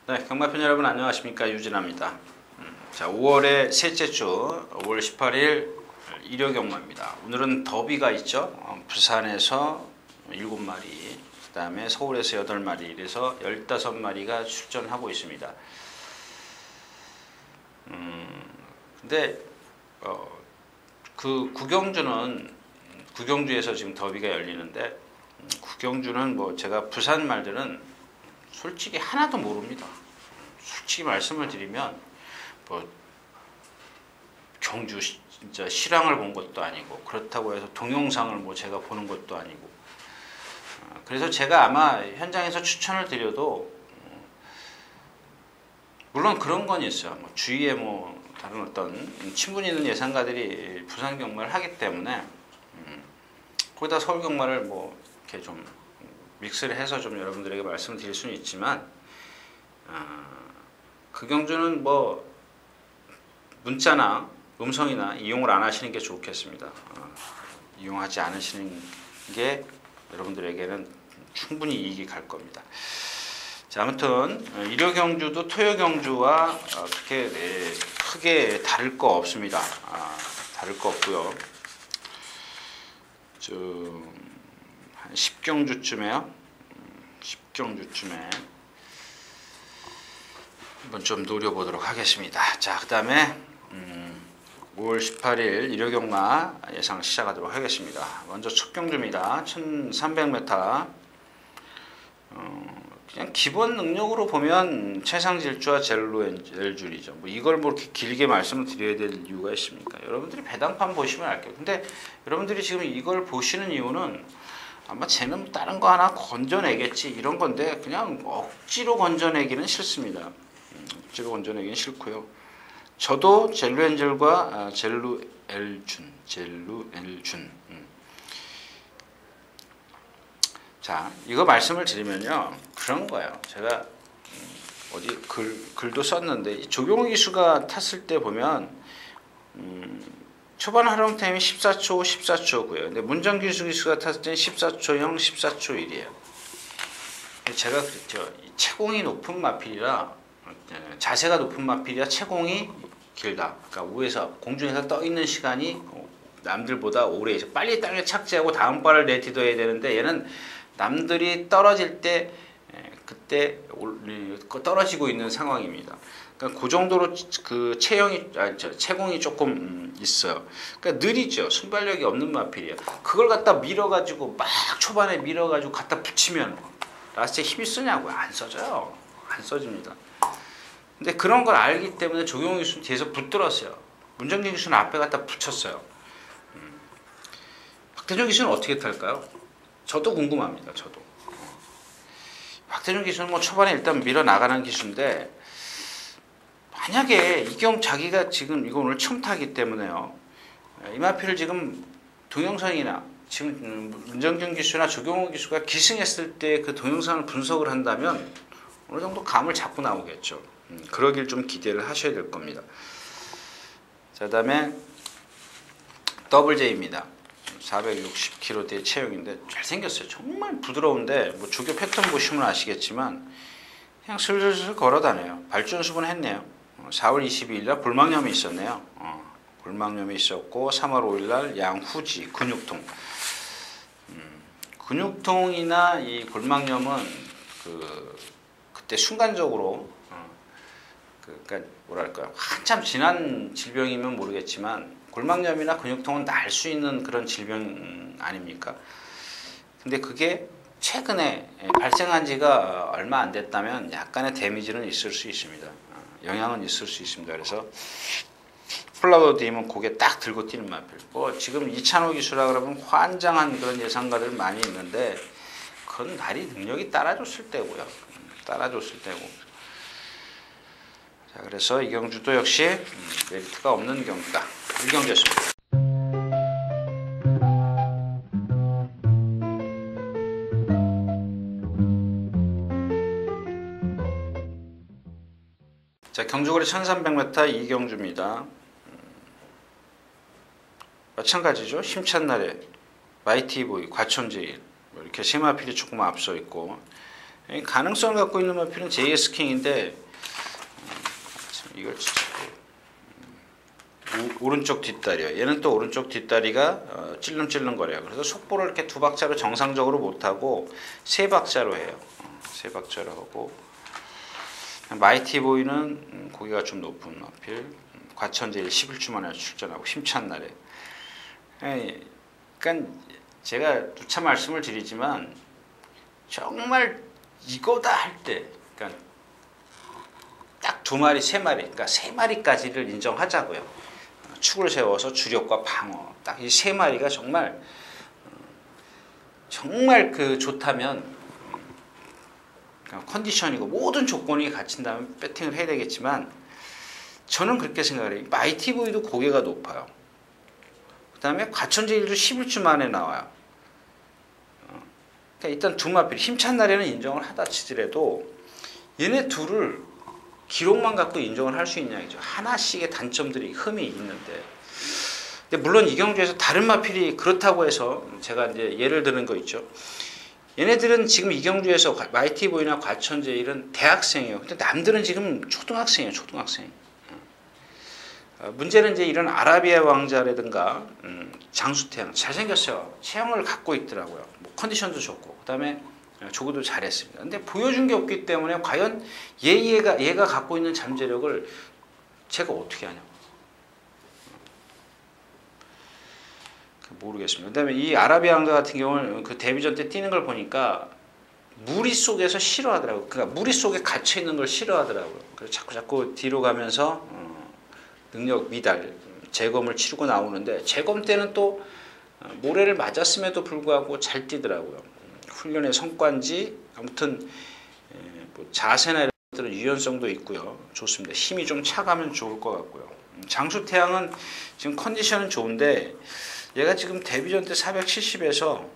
네, 경마편 여러분 안녕하십니까, 유진아입니다. 자, 5월의 셋째 주 5월 18일 일요 경마입니다. 오늘은 더비가 있죠. 부산에서 7마리, 그 다음에 서울에서 8마리, 이래서 15마리가 출전하고 있습니다. 근데 그 구경주에서 지금 더비가 열리는데, 구경주는 뭐 제가 부산 말들은 솔직히 하나도 모릅니다. 솔직히 말씀을 드리면 뭐 경주 진짜 실황을 본 것도 아니고, 그렇다고 해서 동영상을 뭐 제가 보는 것도 아니고, 그래서 제가 아마 현장에서 추천을 드려도 물론 그런 건 있어요. 뭐 주위에 뭐 다른 어떤 친분 있는 예상가들이 부산 경마를 하기 때문에 거기다 서울 경마를 뭐 이렇게 좀 믹스를 해서 좀 여러분들에게 말씀을 드릴 수는 있지만, 그 경주는 뭐 문자나 음성이나 이용을 안 하시는 게 좋겠습니다. 이용하지 않으시는 게 여러분들에게는 충분히 이익이 갈 겁니다. 자, 아무튼 일요 경주도 토요 경주와 그렇게 크게 다를 거 없습니다. 다를 거 없고요. 한 10경주쯤에요. 10경주쯤에 한번 좀 노려보도록 하겠습니다. 자, 그 다음에 5월 18일 일요경마 예상 시작하도록 하겠습니다. 먼저 첫 경주입니다. 1300m. 그냥 기본 능력으로 보면 최상질주와 젤루엘줄이죠. 뭐 이걸 뭐 이렇게 길게 말씀을 드려야 될 이유가 있습니까? 여러분들이 배당판 보시면 알게요. 근데 여러분들이 지금 이걸 보시는 이유는 아마 쟤는 다른 거 하나 건져내겠지 이런 건데, 그냥 억지로 건져내기는 싫습니다. 억지로 건져내기는 싫고요. 저도 젤루엔젤과 젤루엘준. 자, 이거 말씀을 드리면요, 그런 거예요. 제가 어디 글도 썼는데, 이 조경호 기수가 탔을 때 보면 초반 활용타임이 14초, 14초고요. 근데 문정 기수가 탔을 때는 14초 0, 14초 1이에요. 제가 그랬죠. 채공이 높은 마필이라, 자세가 높은 마필이라 채공이 길다. 그러니까 위에서 공중에서 떠 있는 시간이 남들보다 오래, 빨리 착지하고 다음 발을 내딛어야 되는데, 얘는 남들이 떨어질 때 그때 떨어지고 있는 상황입니다. 그러니까 그 정도로 그 채공이 조금 있어요. 그러니까 느리죠. 순발력이 없는 마필이에요. 그걸 갖다 밀어가지고 막 초반에 밀어가지고 갖다 붙이면 라스트에 힘이 쓰냐고요? 안 써져요. 안 써집니다. 근데 그런 걸 알기 때문에 조경호 기수는 뒤에서 붙들었어요. 문정진 기수는 앞에 갖다 붙였어요. 박태준 기수는 어떻게 탈까요? 저도 궁금합니다. 저도. 박태준 기수는 뭐 초반에 일단 밀어 나가는 기수인데, 만약에 자기가 지금 이거 오늘 처음 타기 때문에요, 이 마필을 지금 동영상이나 지금 문정준 기수나 조경호 기수가 기승했을 때 그 동영상을 분석을 한다면 어느 정도 감을 잡고 나오겠죠. 그러길 좀 기대를 하셔야 될 겁니다. 자, 그 다음에 더블 J입니다. 460kg대 체형인데 잘생겼어요. 정말 부드러운데, 뭐 조교 패턴 보시면 아시겠지만 그냥 슬슬슬 걸어다녀요. 발전수분 했네요. 4월 22일날 골망염이 있었네요. 골망염이 있었고 3월 5일날 양후지 근육통. 근육통이나 이 골망염은 그때 순간적으로 그러니까 뭐랄까요, 한참 지난 질병이면 모르겠지만 골망염이나 근육통은 날 수 있는 그런 질병 아닙니까? 근데 그게 최근에 발생한 지가 얼마 안 됐다면 약간의 데미지는 있을 수 있습니다. 영향은 있을 수 있습니다. 그래서 플라워드임은 고개 딱 들고 뛰는 마필. 뭐 지금 이찬호 기수라 그러면 환장한 그런 예상가들 많이 있는데, 그건 날이 능력이 따라줬을 때고요. 따라줬을 때고. 자, 그래서 이 경주도 역시 메리트가 없는 경주다. 1경주였습니다. 자, 경주거리 1300m 이경주입니다. 마찬가지죠. 힘찬 날에 마이티보이, 과천제일 이렇게 세마필이 조금 앞서 있고, 가능성을 갖고 있는 마필은 JS킹인데 이걸 오른쪽 뒷다리요. 얘는 또 오른쪽 뒷다리가 찔름찔름거려요. 그래서 속보를 이렇게 두 박자로 정상적으로 못하고 세 박자로 해요. 세 박자로 하고 마이티 보이는 고기가 좀 높은 마필, 과천제일 11주 만에 출전하고 힘찬 날에. 그러니까 제가 누차 말씀을 드리지만 정말 이거다 할 때, 그러니까 딱 두 마리, 세 마리, 그러니까 세 마리까지를 인정하자고요. 축을 세워서 주력과 방어, 딱 이 세 마리가 정말 그 좋다면 컨디션이고 모든 조건이 갖춘다면 배팅을 해야 되겠지만 저는 그렇게 생각해요. 마이티 보이도 고개가 높아요. 그 다음에 과천제일도 11주 만에 나와요. 그러니까 일단 두 마필 힘찬 날에는 인정을 하다 치더라도 얘네 둘을 기록만 갖고 인정을 할 수 있냐 이죠. 하나씩의 단점들이 흠이 있는데, 근데 물론 이 경주에서 다른 마필이 그렇다고 해서 제가 이제 예를 드는 거 있죠. 얘네들은 지금 이 경주에서 마이티 보이나 과천제일은 대학생이에요. 근데 남들은 지금 초등학생이에요. 초등학생. 문제는 이제 이런 아라비아 왕자라든가 장수태양 잘생겼어요. 체형을 갖고 있더라고요. 뭐 컨디션도 좋고 그다음에 조구도 잘했습니다. 근데 보여준 게 없기 때문에 과연 얘가 갖고 있는 잠재력을 제가 어떻게 하냐 모르겠습니다. 그다음에 이 아라비아 왕자 같은 경우는 그 데뷔전 때 뛰는 걸 보니까 무리 속에서 싫어하더라고요. 그러니까 무리 속에 갇혀 있는 걸 싫어하더라고요. 그래서 자꾸 뒤로 가면서 능력 미달, 재검을 치르고 나오는데 재검 때는 또 모래를 맞았음에도 불구하고 잘 뛰더라고요. 훈련의 성과인지 아무튼 뭐 자세나 이런 것들은 유연성도 있고요. 좋습니다. 힘이 좀 차가면 좋을 것 같고요. 장수태양은 지금 컨디션은 좋은데 얘가 지금 데뷔전 때 470에서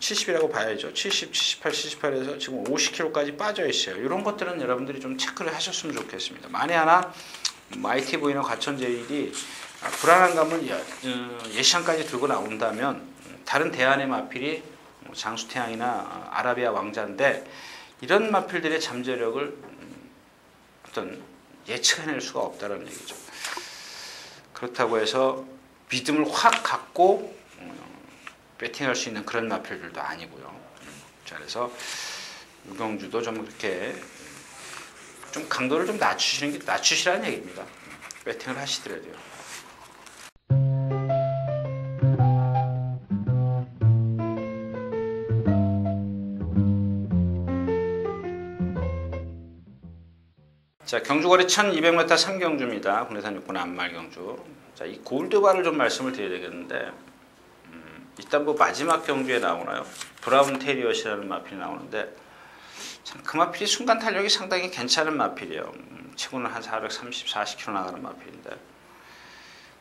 70이라고 봐야죠. 70, 78, 78에서 지금 50kg까지 빠져 있어요. 이런 것들은 여러분들이 좀 체크를 하셨으면 좋겠습니다. 만에 하나 마이티 보이는 과천제일이 불안한 감을 예시장까지 들고 나온다면 다른 대안의 마필이 장수태양이나 아라비아 왕자인데 이런 마필들의 잠재력을 어떤 예측해낼 수가 없다는 얘기죠. 그렇다고 해서 믿음을 확 갖고 배팅할 수 있는 그런 마필들도 아니고요. 자, 그래서 유경주도 좀 이렇게 좀 강도를 좀 낮추시라는 얘기입니다. 배팅을 하시더라도요. 자, 경주거리 1200m 3경주입니다. 국내산 6번 안말경주. 자, 이 골드바를 좀 말씀을 드려야 되겠는데, 일단 뭐 마지막 경주에 나오나요? 브라운 테리엇이라는 마필이 나오는데, 참 그 마필이 순간 탄력이 상당히 괜찮은 마필이에요. 최고는 한 430, 40km 나가는 마필인데.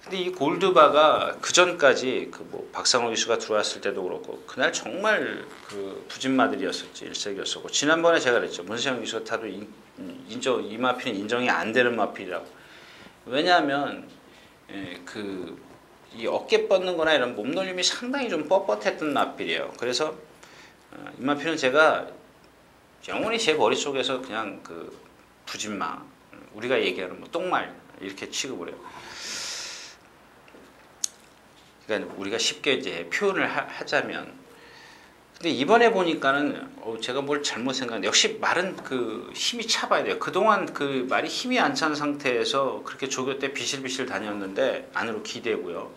근데 이 골드바가 그 전까지 그 뭐 박상호 기수가 들어왔을 때도 그렇고 그날 정말 그 부진마들이었었지, 일색이었었고, 지난번에 제가 그랬죠. 문세영 기수가 타도 이 마필은 인정이 안 되는 마필이라고. 왜냐하면 이 어깨 뻗는 거나 이런 몸놀림이 상당히 좀 뻣뻣했던 마필이에요. 그래서 이 마필은 제가 영원히 제 머릿속에서 그냥 그 부진마, 우리가 얘기하는 뭐 똥말 이렇게 취급을 해요. 그러니까 우리가 쉽게 이제 표현을 하자면, 근데 이번에 보니까는 제가 뭘 잘못 생각했는데 역시 말은 그 힘이 차봐야 돼요. 그동안 그 말이 힘이 안 찬 상태에서 그렇게 조교 때 비실비실 다녔는데 안으로 기대고요.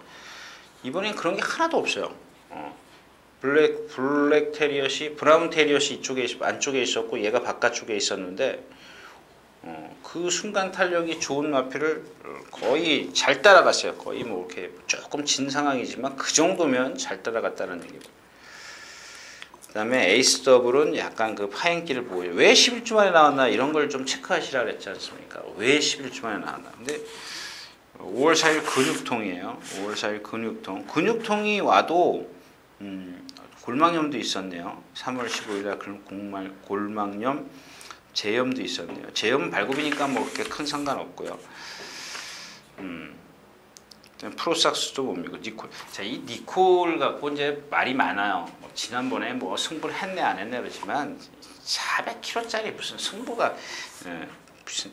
이번엔 그런 게 하나도 없어요. 블랙 테리엇이, 브라운 테리엇이 이쪽에 안쪽에 있었고 얘가 바깥쪽에 있었는데 그 순간 탄력이 좋은 마필을 거의 잘 따라갔어요. 거의 뭐 이렇게 조금 진 상황이지만 그 정도면 잘 따라갔다는 얘기고. 그다음에 에이스 더블은 약간 그 파행기를 보여요. 왜 11주 만에 나왔나 이런 걸 좀 체크하시라 그랬지 않습니까? 왜 11주 만에 나왔나? 근데 5월 4일 근육통이에요. 5월 4일 근육통. 근육통이 와도 골망염도 있었네요. 3월 15일날 골망염, 제염도 있었네요. 제염은 발굽이니까 뭐 그렇게 큰 상관 없고요. 프로삭스도 못 믿고 니콜. 자, 이 니콜 갖고 이제 말이 많아요. 뭐 지난번에 뭐 승부를 했네 안 했네 그러지만 400kg짜리 무슨 승부가 무슨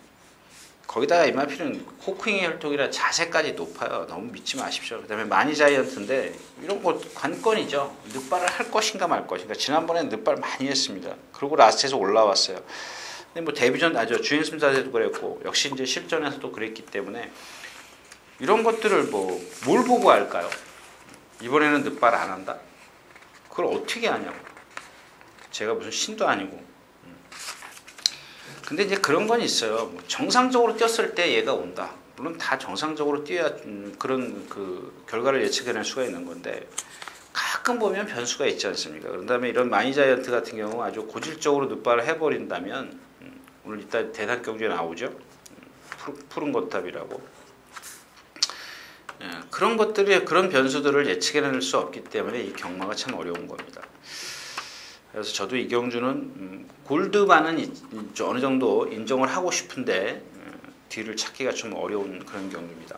거기다가 이마필은 호크윙의 혈통이라 자세까지 높아요. 너무 믿지 마십시오. 그다음에 마니자이언트인데 이런 거 관건이죠. 늑발을 할 것인가 말 것인가. 지난번에 늑발 많이 했습니다. 그리고 라스트에서 올라왔어요. 근데 뭐 데뷔전 주행승자에도 그랬고 역시 이제 실전에서도 그랬기 때문에 이런 것들을 뭘 보고 할까요? 이번에는 늑발 안 한다? 그걸 어떻게 하냐고. 제가 무슨 신도 아니고. 근데 이제 그런 건 있어요. 뭐 정상적으로 뛰었을 때 얘가 온다. 물론 다 정상적으로 뛰어야 그런 그 결과를 예측해낼 수가 있는 건데 가끔 보면 변수가 있지 않습니까? 그런 다음에 이런 마니자이언트 같은 경우 아주 고질적으로 늑발을 해버린다면 오늘 이따 대상 경주에 나오죠. 푸른 거탑이라고. 그런 것들이 그런 변수들을 예측해낼 수 없기 때문에 이 경마가 참 어려운 겁니다. 그래서 저도 이 경주는 골드반은 어느 정도 인정을 하고 싶은데 뒤를 찾기가 좀 어려운 그런 경주입니다.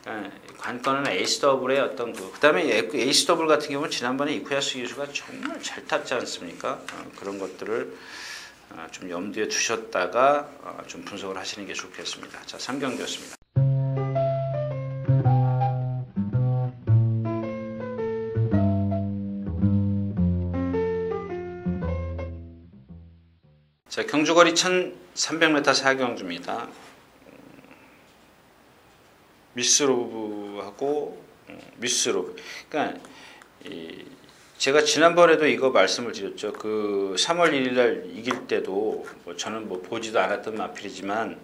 그러니까 관건은 에이스 더블의 어떤 그다음에 에이스 더블 같은 경우는 지난번에 이쿠야스 기수가 정말 잘 탔지 않습니까? 그런 것들을 좀 염두에 두셨다가 좀 분석을 하시는 게 좋겠습니다. 자, 3경기였습니다. 자, 경주거리 1300m 4경주입니다. 미스로브하고 미스로브. 그러니까 제가 지난번에도 이거 말씀을 드렸죠. 그 3월 1일날 이길 때도 저는 보지도 않았던 마필이지만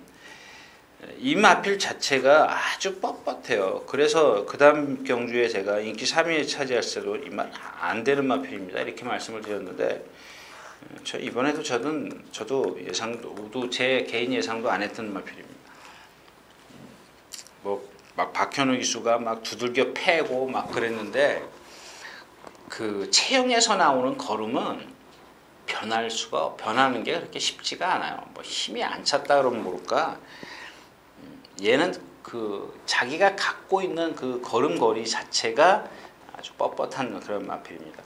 이 마필 자체가 아주 뻣뻣해요. 그래서 그 다음 경주에 제가 인기 3위에 차지할 때도 이 말 안 되는 마필입니다. 이렇게 말씀을 드렸는데 이번에도 저도 예상도 제 개인 예상도 안 했던 마필입니다. 막 박현우 기수가 막 두들겨 패고 막 그랬는데 그 체형에서 나오는 걸음은 변하는 게 그렇게 쉽지가 않아요. 힘이 안 찼다 그러면 모를까. 얘는 그 자기가 갖고 있는 그 걸음걸이 자체가 아주 뻣뻣한 그런 마필입니다.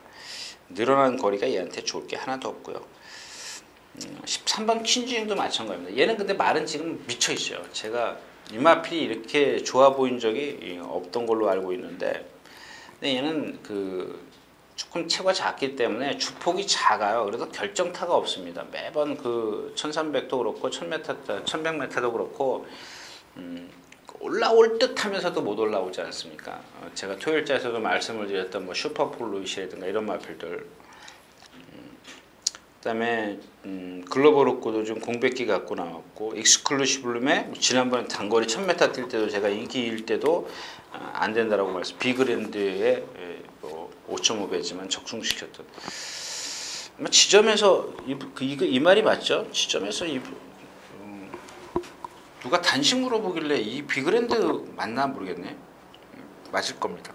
늘어난 거리가 얘한테 좋을 게 하나도 없고요. 13번 퀸즈윙도 마찬가지입니다. 얘는 근데 말은 지금 미쳐 있어요. 제가 이 마필이 이렇게 좋아 보인 적이 없던 걸로 알고 있는데, 근데 얘는 조금 체가 작기 때문에 주폭이 작아요. 그래서 결정타가 없습니다. 매번 1300도 그렇고 1000m, 1100m도 그렇고 올라올 듯 하면서도 못 올라오지 않습니까? 제가 토요일자에서도 말씀을 드렸던 슈퍼폴루이시라든가 이런 마필들, 그다음에 글로벌 옥구도 좀 공백기 갖고 나왔고, 익스클루시블룸에 지난번에 단거리 1000m 뛸 때도 제가 인기일 때도 안 된다라고 말씀. 비그랜드에 5.5배지만 적중시켰던. 지점에서 이 말이 맞죠? 지점에서 누가 단식 물어보길래 이 비그랜드 맞나 모르겠네. 맞을 겁니다.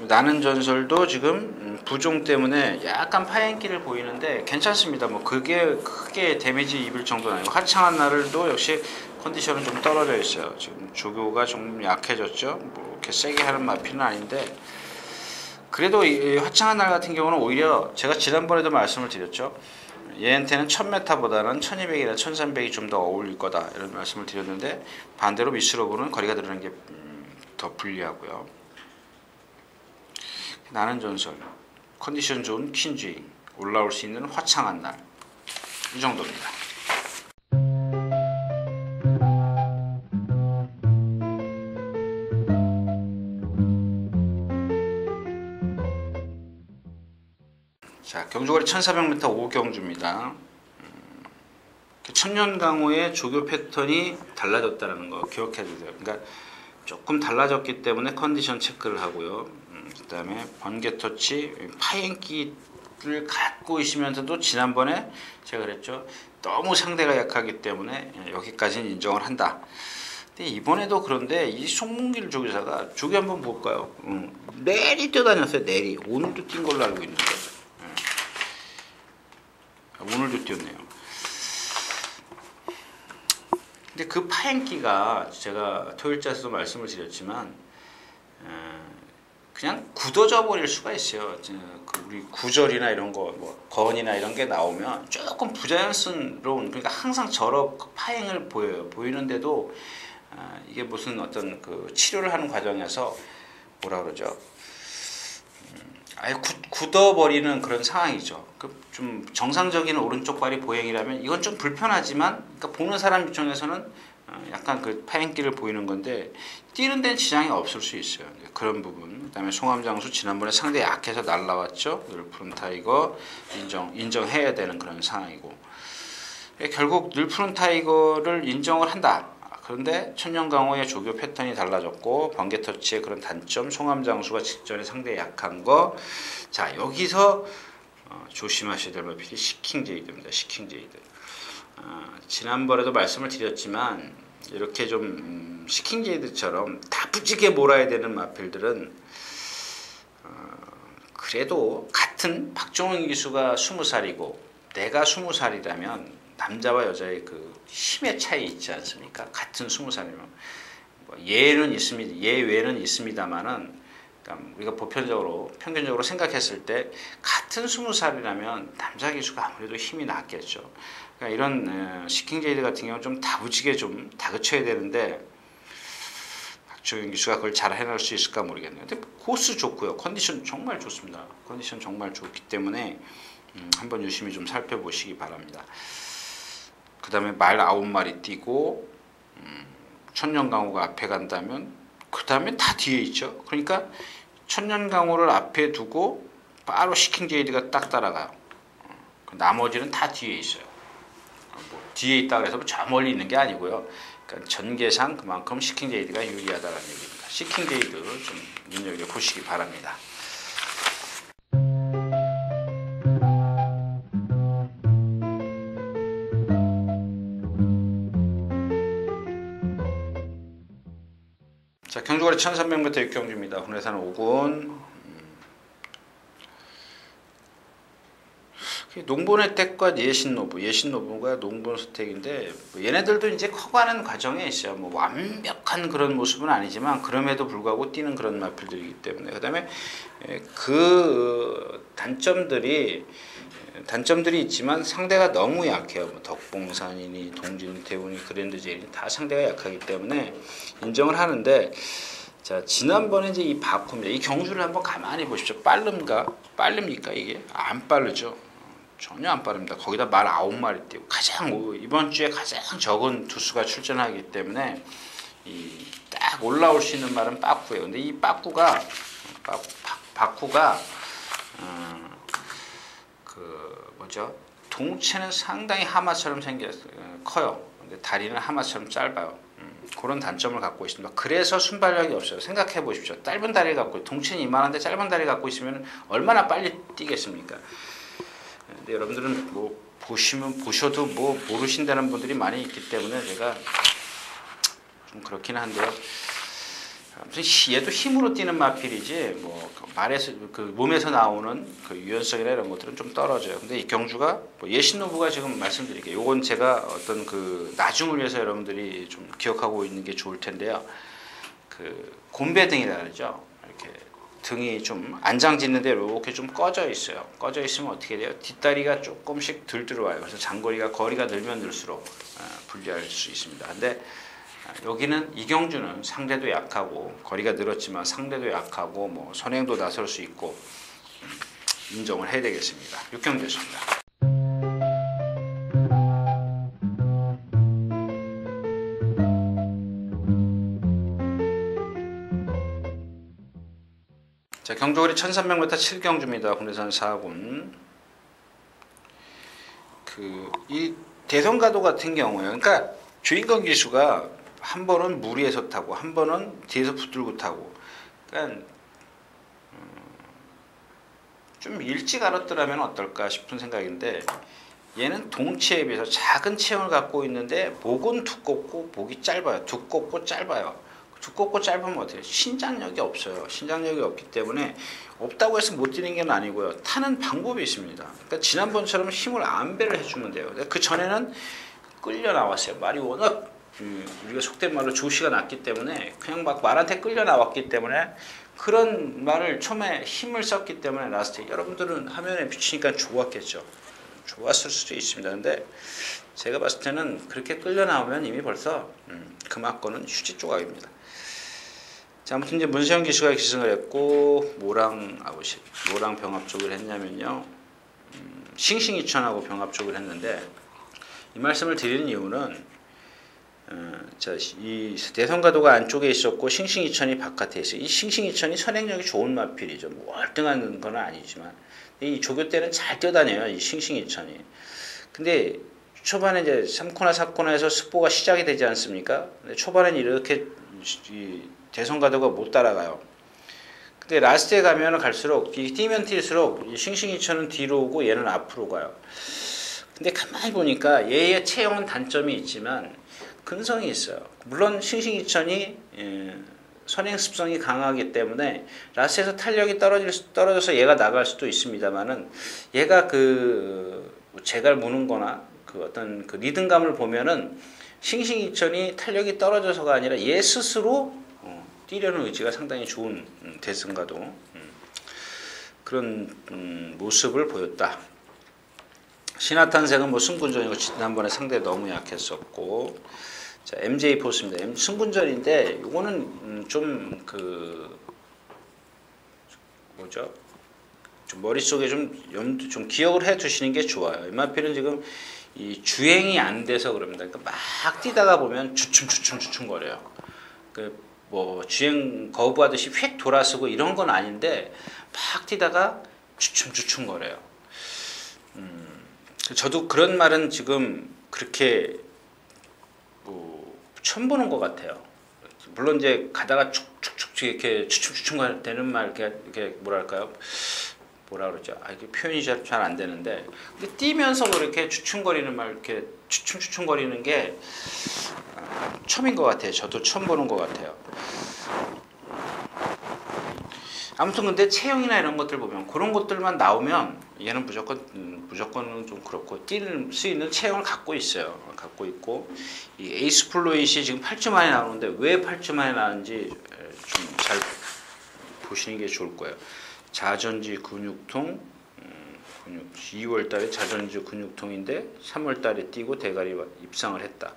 나는 전설도 지금 부종 때문에 약간 파행기를 보이는데 괜찮습니다. 그게 크게 데미지 입을 정도는 아니고, 화창한 날도 역시 컨디션은 좀 떨어져 있어요. 지금 조교가 좀 약해졌죠. 이렇게 세게 하는 마필은 아닌데, 그래도 이 화창한 날 같은 경우는 오히려 제가 지난번에도 말씀을 드렸죠. 얘한테는 1000m보다는 1200이나 1300이 좀 더 어울릴 거다 이런 말씀을 드렸는데, 반대로 미스로브는 거리가 들어가는 게 더 불리하고요. 나는 전설, 컨디션 좋은 퀸즈윙, 올라올 수 있는 화창한 날, 이 정도입니다. 자, 경주거리 1400m 5경주입니다. 천년강호의 조교 패턴이 달라졌다는 거 기억해 주세요. 그러니까 조금 달라졌기 때문에 컨디션 체크를 하고요. 그 다음에 번개 터치, 파행기를 갖고 있으면서도 지난번에 제가 그랬죠. 너무 상대가 약하기 때문에 여기까지는 인정을 한다. 근데 이번에도 그런데 이 송문길 조교사가 조교 한번 볼까요? 내리 뛰어다녔어요. 내리. 오늘도 뛴 걸로 알고 있는데. 오늘도 뛰었네요. 근데 그 파행기가 제가 토요일자에서도 말씀을 드렸지만 그냥 굳어져 버릴 수가 있어요. 그 우리 구절이나 이런 거, 뭐 건이나 이런 게 나오면 조금 부자연스러운, 그러니까 항상 저런 파행을 보여요. 보이는데도 이게 무슨 어떤 그 치료를 하는 과정에서 뭐라 그러죠? 아예 굳어버리는 그런 상황이죠. 좀 정상적인 오른쪽 발이 보행이라면 이건 좀 불편하지만, 그러니까 보는 사람 입장에서는 약간 그 파행기를 보이는 건데 뛰는 데는 지장이 없을 수 있어요. 그런 부분. 그다음에 송암장수 지난번에 상대 약해서 날라왔죠. 늘푸른 타이거 인정해야 되는 그런 상황이고, 결국 늘푸른 타이거를 인정을 한다. 그런데 천년강호의 조교 패턴이 달라졌고 번개 터치의 그런 단점, 송암장수가 직전에 상대 약한 거. 자, 여기서 조심하셔야 될 마필이 시킹제이드입니다. 시킹제이드. 지난번에도 말씀을 드렸지만 이렇게 좀 시킹제이드처럼 다부지게 몰아야 되는 마필들은 그래도 같은 박종훈 기수가 20살이고 내가 20살이라면 남자와 여자의 그 힘의 차이 있지 않습니까? 같은 20살이면 예는 있습니다. 예외는 있습니다만은, 그러니까 우리가 보편적으로 평균적으로 생각했을 때 같은 20살이라면 남자 기수가 아무래도 힘이 낫겠죠. 그러니까 이런 시킹제이드 같은 경우는 좀 다부지게 좀 다그쳐야 되는데 박종훈 기수가 그걸 잘 해낼 수 있을까 모르겠네요. 근데 코스 좋고요. 컨디션 정말 좋습니다. 컨디션 정말 좋기 때문에 한번 유심히 좀 살펴보시기 바랍니다. 그 다음에 말 9마리 뛰고 천년강호가 앞에 간다면 그 다음에 다 뒤에 있죠. 그러니까 천년강호를 앞에 두고 바로 시킹제이드가 딱 따라가요. 나머지는 다 뒤에 있어요. 뭐 뒤에 있다 그래서 저 멀리 있는 게 아니고요. 그러니까 전개상 그만큼 시킹제이드가 유리하다는 얘기입니다. 시킹제이드 좀 눈여겨보시기 바랍니다. 자, 경주거리 1300m 육경주입니다. hun내산 5군. 농본의 택과 예신노부가 농본 스택인데 얘네들도 이제 커가는 과정에 있어요. 뭐 완벽한 그런 모습은 아니지만 그럼에도 불구하고 뛰는 그런 마필들이기 때문에. 그다음에 그 단점들이 있지만 상대가 너무 약해요. 뭐 덕봉산이니 동진, 대운이, 그랜드제일이 다 상대가 약하기 때문에 인정을 하는데, 자, 지난번에 이제 이 바쿠입니다. 이 경주를 한번 가만히 보십시오. 빠릅니까 이게? 안 빠르죠. 전혀 안 빠릅니다. 거기다 말 9마리 띄고 이번 주에 가장 적은 투수가 출전하기 때문에 딱 올라올 수 있는 말은 바쿠예요. 근데 이 바쿠가 동체는 상당히 하마처럼 생겼어요. 커요. 근데 다리는 하마처럼 짧아요. 그런 단점을 갖고 있습니다. 그래서 순발력이 없어요. 생각해 보십시오. 짧은 다리를 갖고, 동체는 이만한데 짧은 다리를 갖고 있으면 얼마나 빨리 뛰겠습니까? 근데 여러분들은 뭐 보셔도 뭐 모르신다는 분들이 많이 있기 때문에 제가 좀 그렇긴 한데요. 아무튼 얘도 힘으로 뛰는 마필이지 뭐 말에서 그 몸에서 나오는 그 유연성이나 이런 것들은 좀 떨어져요. 근데 이 경주가 뭐 예신노부가 지금 말씀드릴게요. 요건 제가 어떤 그 나중을 위해서 여러분들이 좀 기억하고 있는 게 좋을 텐데요. 그 곰배등이라 그러죠. 이렇게 등이 좀 안장짓는데 이렇게 좀 꺼져 있어요. 꺼져 있으면 어떻게 돼요? 뒷다리가 조금씩 덜 들어와요. 그래서 거리가 늘면 늘수록 불리할 수 있습니다. 근데 여기는 이경주는 상대도 약하고 거리가 늘었지만 상대도 약하고 뭐 선행도 나설 수 있고 인정을 해야 되겠습니다. 육경주였습니다. 자, 경주거리 1300m 7경주입니다. hun내산 4군. 이 대성가도 같은 경우에, 그러니까 주인공 기수가 한 번은 무리해서 타고 한 번은 뒤에서 붙들고 타고, 그러니까 좀 일찍 알았더라면 어떨까 싶은 생각인데, 얘는 동체에 비해서 작은 체형을 갖고 있는데 목은 두껍고 목이 짧아요. 두껍고 짧으면 어때요? 신장력이 없어요. 신장력이 없기 때문에 없다고 해서 못 뛰는 게 아니고요. 타는 방법이 있습니다. 그러니까 지난번처럼 힘을 안배를 해주면 돼요. 그 전에는 끌려 나왔어요. 말이 워낙 우리가 속된 말로 조시가 났기 때문에 그냥 막 말한테 끌려 나왔기 때문에 그런 말을 처음에 힘을 썼기 때문에 라스트에 여러분들은 화면에 비치니까 좋았겠죠. 좋았을 수도 있습니다. 근데 제가 봤을 때는 그렇게 끌려 나오면 이미 벌써 금화권은 휴지 조각입니다. 자, 아무튼 이제 문세영 기수가 기승을 했고 모랑 병합 쪽을 했냐면요. 싱싱이천하고 병합 쪽을 했는데 이 말씀을 드리는 이유는 자, 이 대성가도가 안쪽에 있었고 싱싱이천이 바깥에 있어요. 이 싱싱이천이 선행력이 좋은 마필이죠. 뭐 월등한 건 아니지만 이 조교 때는 잘 뛰어다녀요. 이 싱싱이천이. 근데 초반에 이제 3코나 4코나에서 습보가 시작이 되지 않습니까? 근데 초반에는 이렇게 이 대성가도가 못 따라가요. 근데 라스트에 가면 갈수록 뛰면 뛸수록 이 싱싱이천은 뒤로 오고 얘는 앞으로 가요. 근데 가만히 보니까 얘의 체형은 단점이 있지만 근성이 있어요. 물론 싱싱이천이 선행 습성이 강하기 때문에 라스트에서 탄력이 떨어져서 얘가 나갈 수도 있습니다만은 얘가 그 제갈 무는 거나 그 어떤 그 리듬감을 보면은 싱싱이천이 탄력이 떨어져서가 아니라 얘 스스로 뛰려는 의지가 상당히 좋은 대승가도 그런 모습을 보였다. 신화탄생은 뭐 승분전이고 지난번에 상대 너무 약했었고, 자 MJ 포스입니다. 승분전인데 이거는 좀 그 뭐죠? 좀 머릿속에 좀 기억을 해 두시는 게 좋아요. 이마필은 지금 이 주행이 안 돼서 그럽니다. 그러니까 막 뛰다가 보면 주춤 거려요. 그 뭐 주행 거부하듯이 휙 돌아서고 이런 건 아닌데 막 뛰다가 주춤 거려요. 저도 그런 말은 지금 그렇게 뭐 처음 보는 것 같아요. 물론 이제 가다가 축축축 이렇게 주춤 되는 말 이렇게 뭐랄까요? 뭐라 그러죠? 이게 표현이 잘 안 되는데 근데 뛰면서 그렇게 주춤거리는 말 이렇게 주춤거리는 게 처음인 것 같아요. 저도 처음 보는 것 같아요. 아무튼 근데 체형이나 이런 것들 보면 그런 것들만 나오면 얘는 무조건은 좀 그렇고 뛸 수 있는 체형을 갖고 있어요. 갖고 있고 이 에이스 플로잇이 지금 8주 만에 나오는데 왜 8주 만에 나오는지 좀 잘 보시는 게 좋을 거예요. 자전지 근육통 2월달에 자전지 근육통인데 3월달에 뛰고 대가리 입상을 했다.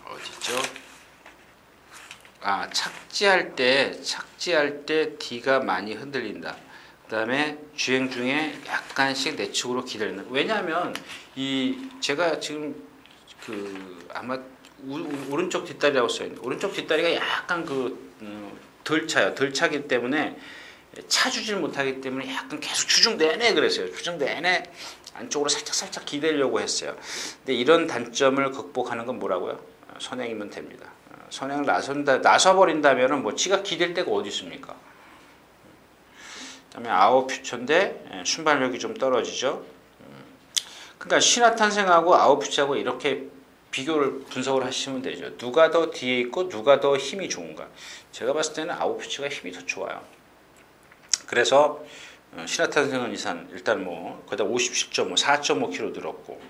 어디죠? 착지할 때 D가 많이 흔들린다. 그 다음에 주행 중에 약간씩 내측으로 기다린다. 왜냐하면 제가 지금 아마 오른쪽 뒷다리라고 써있는데 오른쪽 뒷다리가 약간 덜 차요. 덜 차기 때문에 차주질 못하기 때문에 약간 계속 주중 내내 그랬어요. 주중 내내 안쪽으로 살짝 기대려고 했어요. 근데 이런 단점을 극복하는 건 뭐라고요? 선행이면 됩니다. 선행을 나서버린다면 뭐 지가 기댈 데가 어디 있습니까? 그다음에 아웃 퓨처인데 순발력이 좀 떨어지죠. 그러니까 신화탄생하고 아웃 퓨처하고 이렇게 비교를 분석을 하시면 되죠. 누가 더 뒤에 있고 누가 더 힘이 좋은가. 제가 봤을 때는 아웃 퓨처가 힘이 더 좋아요. 그래서 신화탄생은 일단 뭐 거기다 57.5, 4.5kg 늘었고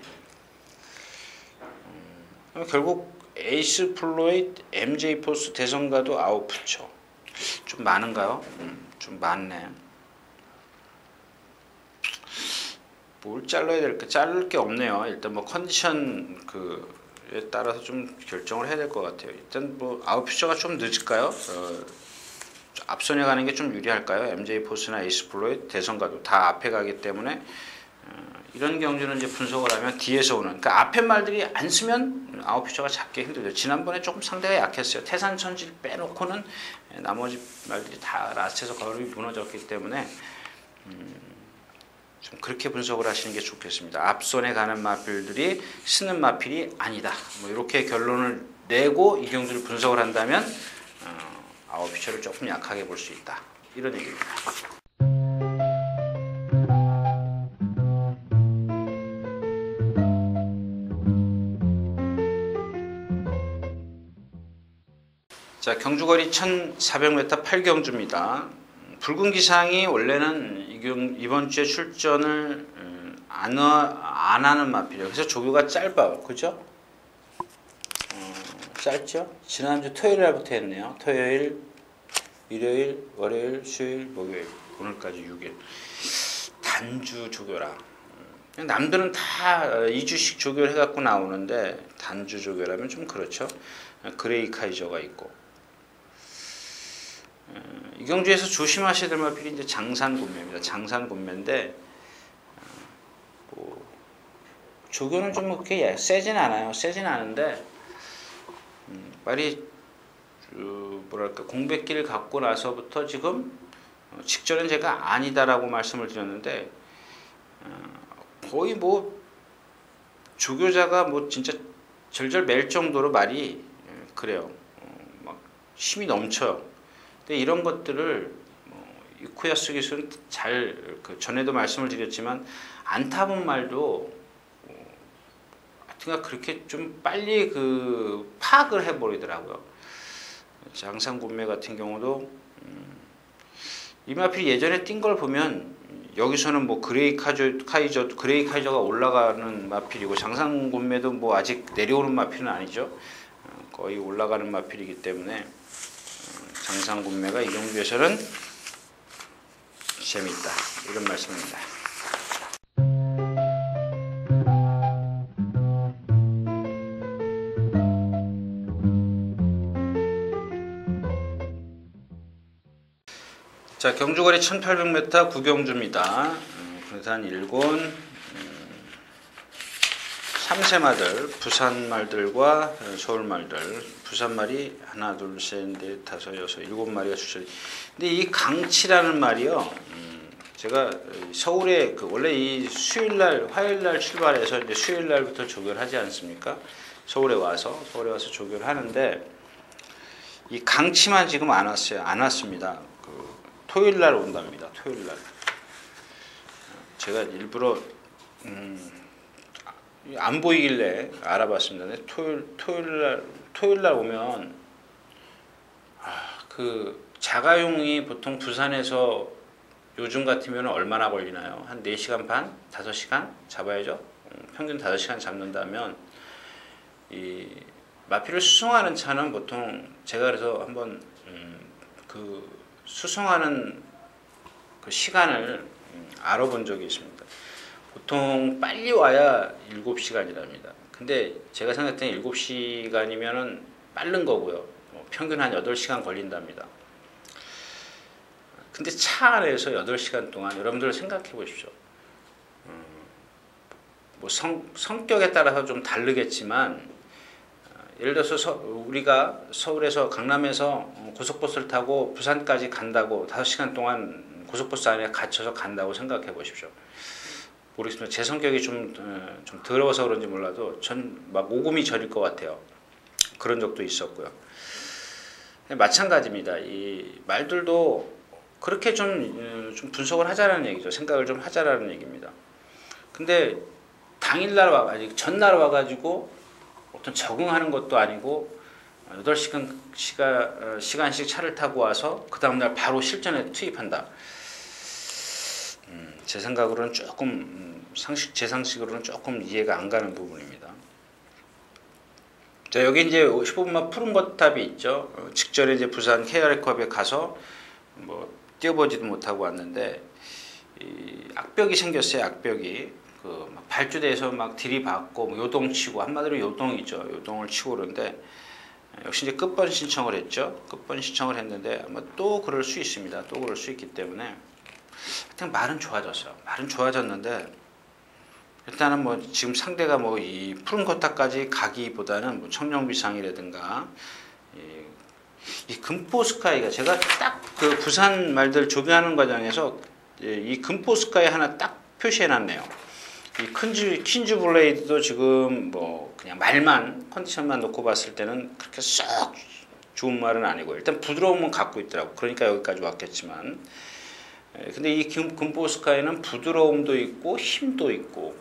결국 에이스 플로이드, MJ 포스, 대성가도 아웃 퓨처 좀 많은가요? 좀 많네. 뭘 잘라야 될까? 자를 게 없네요. 일단 뭐 컨디션 에 따라서 좀 결정을 해야 될 것 같아요. 일단 뭐 아웃 퓨처가 좀 늦을까요? 앞선에 가는 게 좀 유리할까요? MJ 포스나 에이스 플로이드, 대성가도 다 앞에 가기 때문에 이런 경주는 이제 분석을 하면 뒤에서 오는 그러니까 앞에 말들이 안 쓰면 아웃 퓨처가 잡기 힘들죠. 지난번에 조금 상대가 약했어요. 태산천지를 빼놓고는 나머지 말들이 다 라스트에서 거의 무너졌기 때문에 좀 그렇게 분석을 하시는 게 좋겠습니다. 앞선에 가는 마필들이 쓰는 마필이 아니다. 뭐 이렇게 결론을 내고 이 경주를 분석을 한다면 아웃 퓨처를 조금 약하게 볼 수 있다. 이런 얘기입니다. 자, 경주거리 1400m 8경주입니다. 붉은 기상이 원래는 이번 주에 출전을 안 하는 마필이에요. 그래서 조교가 짧아요. 그죠? 짧죠? 지난주 토요일 날부터 했네요. 토요일, 일요일, 월요일, 수요일, 목요일, 오늘까지 6일. 단주 조교라. 남들은 다 2주씩 조교를 해갖고 나오는데 단주 조교라면 좀 그렇죠. 그레이 카이저가 있고. 이경주에서 조심하셔야 될 마필이 이제 장산군매입니다. 장산군매인데 뭐 조교는 좀 그렇게 세진 않아요. 세진 않은데 말이 뭐랄까 공백기를 갖고 나서부터 지금 직전엔 제가 아니다라고 말씀을 드렸는데 거의 뭐 조교자가 뭐 진짜 절절 맬 정도로 말이 그래요. 막 힘이 넘쳐요. 근데 이런 것들을 이쿠야스 기술은 잘 전에도 말씀을 드렸지만 안 타본 말도 하여튼가 그렇게 좀 빨리 파악을 해버리더라고요. 장산군매 같은 경우도 이 마필이 예전에 뛴 걸 보면 여기서는 뭐 그레이 카이저가 올라가는 마필이고 장산군매도 뭐 아직 내려오는 마필은 아니죠. 거의 올라가는 마필이기 때문에 장산군매가 이경주에서는 재미있다 이런 말씀입니다. 자, 경주거리 1800m 구경주입니다. 부산 일곤 3세마들, 부산 말들과 서울 말들, 부산 말이 하나, 둘, 셋, 넷, 다섯, 여섯, 7마리가 출전. 근데 이 강치라는 말이요, 제가 서울에 원래 이 수요일날, 화요일날 출발해서 이제 수요일날부터 조교를 하지 않습니까? 서울에 와서 조교를 하는데 이 강치만 지금 안 왔어요. 안 왔습니다. 토요일날 온답니다. 토요일날. 제가 일부러 안 보이길래 알아봤습니다. 토요일날 오면 자가용이 보통 부산에서 요즘 같으면 얼마나 걸리나요? 한 4시간 반? 5시간 잡아야죠. 평균 5시간 잡는다면 이 마필을 수송하는 차는 보통 제가 그래서 한번 수송하는 그 시간을 알아본 적이 있습니다. 보통 빨리 와야 7시간이랍니다. 근데 제가 생각할 때는 7시간이면은 빠른 거고요. 평균 한 8시간 걸린답니다. 근데 차 안에서 8시간 동안 여러분들 생각해 보십시오. 뭐 성격에 따라서 좀 다르겠지만 예를 들어서 우리가 서울에서 강남에서 고속버스를 타고 부산까지 간다고 5시간 동안 고속버스 안에 갇혀서 간다고 생각해 보십시오. 모르겠습니다. 제 성격이 좀 더러워서 그런지 몰라도 전 막 오금이 저릴 것 같아요. 그런 적도 있었고요. 마찬가지입니다. 이 말들도 그렇게 좀 분석을 하자라는 얘기죠. 생각을 좀 하자라는 얘기입니다. 근데 당일날 와가지고 전날 와가지고 어떤 적응하는 것도 아니고 8시간씩 차를 타고 와서 그 다음날 바로 실전에 투입한다. 제 생각으로는 조금 제 상식으로는 조금 이해가 안 가는 부분입니다. 자, 여기 이제 15분만 푸른 거탑이 있죠. 직전에 이제 부산 KR컵에 가서 뭐 뛰어보지도 못하고 왔는데 이 악벽이 생겼어요. 악벽이 막 발주대에서 막 들이받고 요동치고 한마디로 요동이죠. 요동을 치고 그러는데 역시 이제 끝번 신청을 했죠. 끝번 신청을 했는데 아마 또 그럴 수 있습니다. 또 그럴 수 있기 때문에 하여튼 말은 좋아졌어요. 말은 좋아졌는데 일단은 뭐 지금 상대가 뭐 이 푸른 거탑까지 가기보다는 뭐 청룡비상이라든가 이 금포스카이가 제가 딱 그 부산 말들 조교하는 과정에서 이 금포스카이 하나 딱 표시해놨네요. 이 퀸즈 블레이드도 지금 뭐 그냥 말만 컨디션만 놓고 봤을 때는 그렇게 썩 좋은 말은 아니고 일단 부드러움은 갖고 있더라고. 그러니까 여기까지 왔겠지만 근데 이 금포스카이는 부드러움도 있고 힘도 있고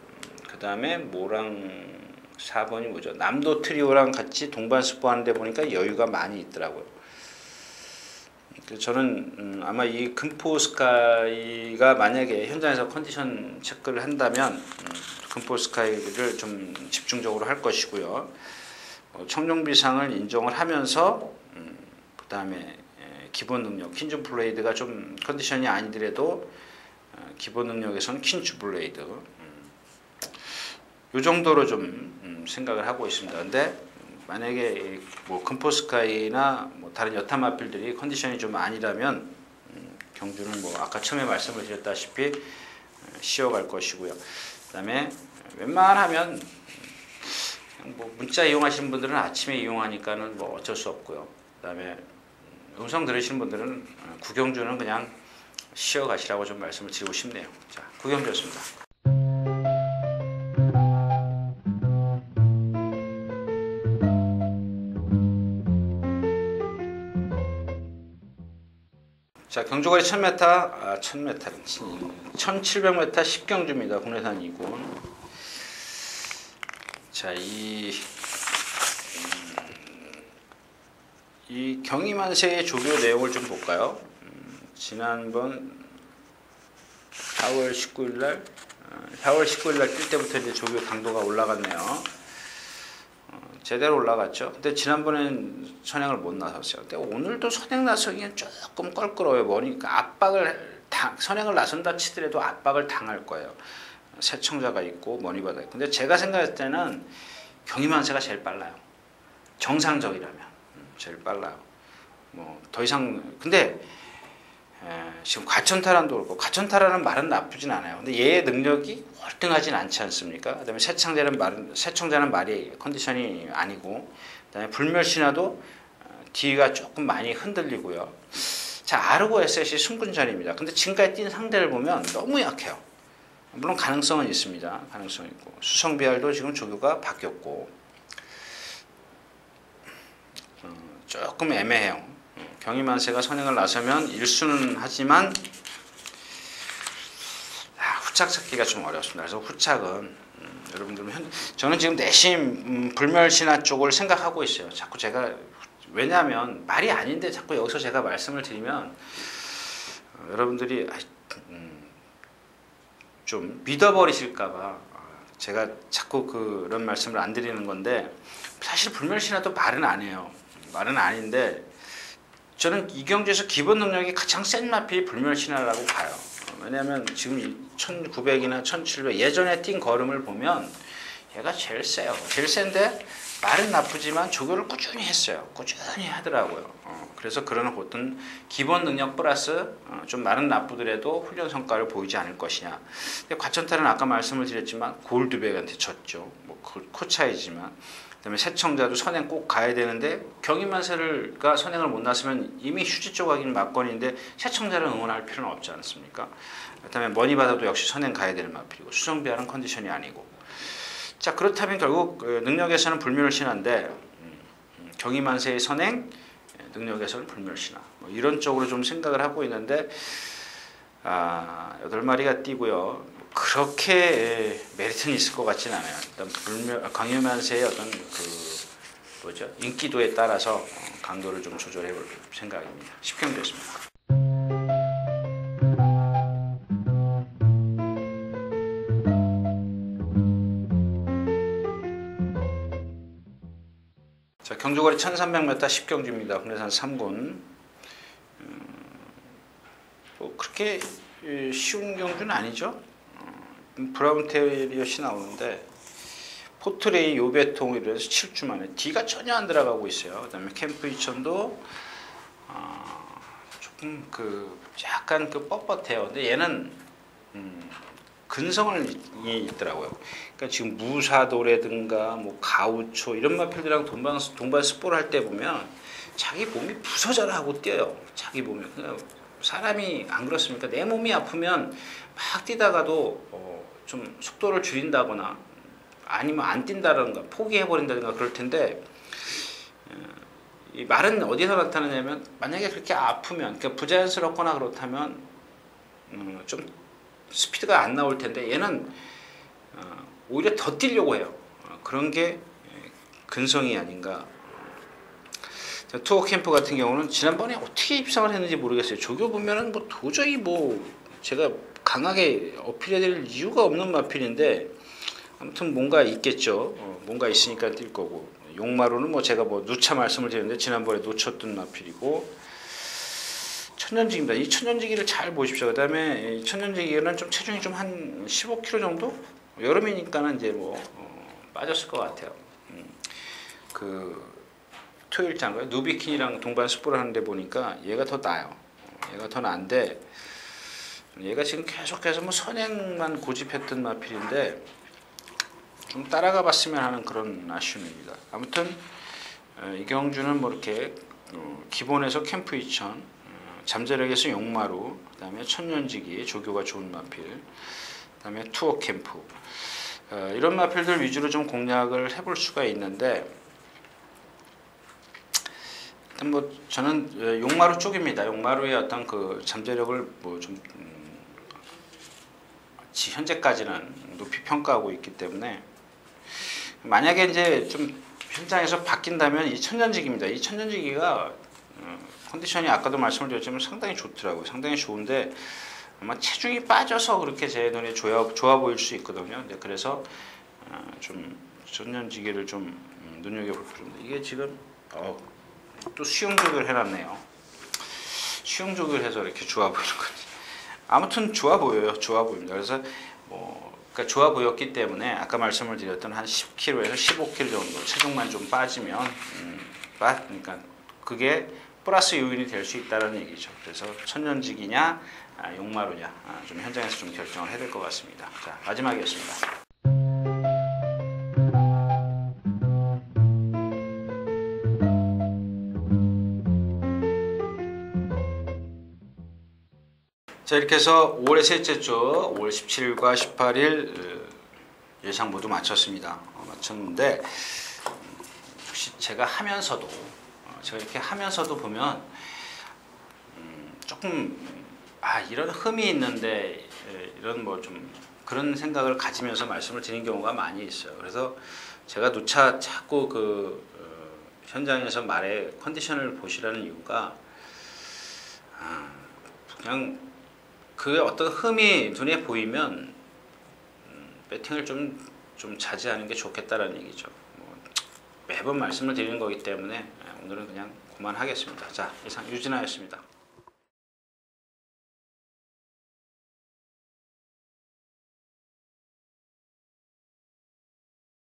그 다음에 뭐랑 4번이 뭐죠? 남도 트리오랑 같이 동반스포 하는데 보니까 여유가 많이 있더라고요. 저는 아마 이 금포스카이가 만약에 현장에서 컨디션 체크를 한다면 금포스카이를 좀 집중적으로 할 것이고요. 청룡비상을 인정을 하면서 그 다음에 기본 능력 퀸즈 블레이드가 좀 컨디션이 아니더라도 기본 능력에서는 퀸즈 블레이드 이 정도로 좀 생각을 하고 있습니다. 근데 만약에 뭐 금포스카이나 뭐 다른 여타 마필들이 컨디션이 좀 아니라면 경주는 뭐 아까 처음에 말씀을 드렸다시피 쉬어갈 것이고요. 그다음에 웬만하면 뭐 문자 이용하시는 분들은 아침에 이용하니까는 뭐 어쩔 수 없고요. 그다음에 음성 들으시는 분들은 구경주는 그냥 쉬어가시라고 좀 말씀을 드리고 싶네요. 자, 구경주였습니다. 자, 경주거리 1000m, 1700m 10경주입니다. 국내산 2군. 자, 이 경희만세의 조교 내용을 좀 볼까요? 지난번 4월 19일 날 뛸 때부터 이제 조교 강도가 올라갔네요. 제대로 올라갔죠. 근데 지난번엔 선행을 못 나섰어요. 근데 오늘도 선행 나서기엔 조금 껄끄러워요. 뭐니까 선행을 나선다 치더라도 압박을 당할 거예요. 세청자가 있고 머니바다 있고. 근데 제가 생각할 때는 경희만세가 제일 빨라요. 정상적이라면 제일 빨라요. 뭐 더 이상 근데 지금 과천타란도 그렇고 과천타란은 말은 나쁘진 않아요. 근데 얘의 능력이 월등하진 않지 않습니까? 그다음에 세청자는 말이 컨디션이 아니고, 그다음에 불멸신화도 뒤가 조금 많이 흔들리고요. 자, 아르고 에셋이 승분전입니다. 근데 지금까지 뛴 상대를 보면 너무 약해요. 물론 가능성은 있습니다. 가능성이 있고 수성비알도 지금 조교가 바뀌었고 조금 애매해요. 경희만세가 선행을 나서면 1수는 하지만 후착 찾기가 좀 어렵습니다. 그래서 후착은 여러분들 저는 지금 내심 불멸신화 쪽을 생각하고 있어요. 자꾸 제가 왜냐하면 말이 아닌데 자꾸 여기서 제가 말씀을 드리면 여러분들이 좀 믿어버리실까봐 제가 자꾸 그런 말씀을 안 드리는 건데, 사실 불멸신화도 말은 안 해요. 말은 아닌데 저는 이 경주에서 기본 능력이 가장 센 마필이 불멸신화라고 봐요. 왜냐하면 지금 1900이나 1700 예전에 뛴 걸음을 보면 얘가 제일 세요. 제일 센데 말은 나쁘지만 조교를 꾸준히 했어요. 꾸준히 하더라고요. 그래서 그런 어떤 기본 능력 플러스 좀 말은 나쁘더라도 훈련 성과를 보이지 않을 것이냐. 근데 과천탈은 아까 말씀을 드렸지만 골드백한테 졌죠. 뭐 코차이지만. 그다음에 세청자도 선행 꼭 가야 되는데 경희만세가 선행을 못 났으면 이미 휴지 조각인 막건인데 세청자를 응원할 필요는 없지 않습니까? 그다음에 머니바다도 역시 선행 가야 되는 마필이고 수성비알은 컨디션이 아니고. 자, 그렇다면 결국 능력에서는 불멸신화인데 경희만세의 선행, 능력에서는 불멸신화. 뭐 이런 쪽으로 좀 생각을 하고 있는데 8마리가 뛰고요. 그렇게 메리트는 있을 것 같지는 않아요. 일단 경희만세의 어떤 인기도에 따라서 강도를 좀 조절해 볼 생각입니다. 10경 됐습니다. 자, 경주거리 1300m 10경주입니다. 국내산 3군. 뭐 그렇게 쉬운 경주는 아니죠. 브라운 테리엇이 나오는데 포트레이 요배통이라 해서 7주 만에 D가 전혀 안 들어가고 있어요. 그 다음에 캠프 2000도 조금 약간 뻣뻣해요. 근데 얘는 근성이 있더라고요. 그러니까 지금 무사도라든가 뭐 가우초 이런 마필들이랑 동반 스포를 할 때 보면 자기 몸이 부서져라 하고 뛰어요. 자기 몸이. 사람이 안 그렇습니까? 내 몸이 아프면 막 뛰다가도 좀 속도를 줄인다거나 아니면 안 뛴다든가 포기해버린다든가 그럴 텐데, 이 말은 어디서 나타나냐면 만약에 그렇게 아프면, 그러니까 부자연스럽거나 그렇다면 좀 스피드가 안 나올 텐데 얘는 오히려 더 뛰려고 해요. 그런 게 근성이 아닌가. 투어 캠프 같은 경우는 지난번에 어떻게 입상을 했는지 모르겠어요. 조교 보면은 뭐 도저히 제가 강하게 어필해드릴 이유가 없는 마필인데 아무튼 뭔가 있겠죠. 뭔가 있으니까 뛸 거고. 용마루는 뭐 제가 뭐 누차 말씀을 드렸는데 지난번에 놓쳤던 마필이고 천년지기입니다. 이 천년지기를 잘 보십시오. 그다음에 천년지기는 좀 체중이 좀 한 15kg 정도? 여름이니까는 이제 뭐 빠졌을 것 같아요. 그 토요일장가요 누비킨이랑 동반 스포를 하는데 보니까 얘가 더 나아요. 얘가 더 나은데 얘가 지금 계속해서 뭐 선행만 고집했던 마필인데 좀 따라가 봤으면 하는 그런 아쉬움입니다. 아무튼 이경주는 뭐 이렇게 기본에서 캠프 2000, 잠재력에서 용마루, 그다음에 천년지기, 조교가 좋은 마필, 그다음에 투어 캠프 이런 마필들 위주로 좀 공략을 해볼 수가 있는데 일단 뭐 저는 용마루 쪽입니다. 용마루의 어떤 그 잠재력을 뭐 좀 현재까지는 높이 평가하고 있기 때문에 만약에 이제 좀 현장에서 바뀐다면 이 천년지기입니다. 이 천년지기가 컨디션이 아까도 말씀을 드렸지만 상당히 좋더라고요. 상당히 좋은데 아마 체중이 빠져서 그렇게 제 눈에 좋아 보일 수 있거든요. 그래서 좀 천년지기를 좀 눈여겨볼 필요입니다. 이게 지금 또 수영 조교를 해놨네요. 수영 조교를 해서 이렇게 좋아 보이는 거지. 아무튼 좋아 보여요. 좋아 보입니다. 그래서 그러니까 좋아 보였기 때문에 아까 말씀을 드렸던 한 10kg에서 15kg 정도 체중만 좀 빠지면 그러니까 그게 플러스 요인이 될 수 있다는 얘기죠. 그래서 천년지기냐 용마루냐 좀 현장에서 좀 결정을 해야 될 것 같습니다. 자, 마지막이었습니다. 자, 이렇게 해서 5월의 셋째 주 5월 17일과 18일 예상 모두 마쳤습니다. 마쳤는데 혹시 제가 하면서도 제가 이렇게 하면서도 보면 조금 이런 흠이 있는데 이런 뭐 좀 그런 생각을 가지면서 말씀을 드리는 경우가 많이 있어요. 그래서 제가 누차 자꾸 그 현장에서 말의 컨디션을 보시라는 이유가 그냥 그 어떤 흠이 눈에 보이면 배팅을 좀 자제하는 게 좋겠다라는 얘기죠. 매번 말씀을 드리는 거기 때문에 오늘은 그냥 그만하겠습니다. 자, 이상 유진아였습니다.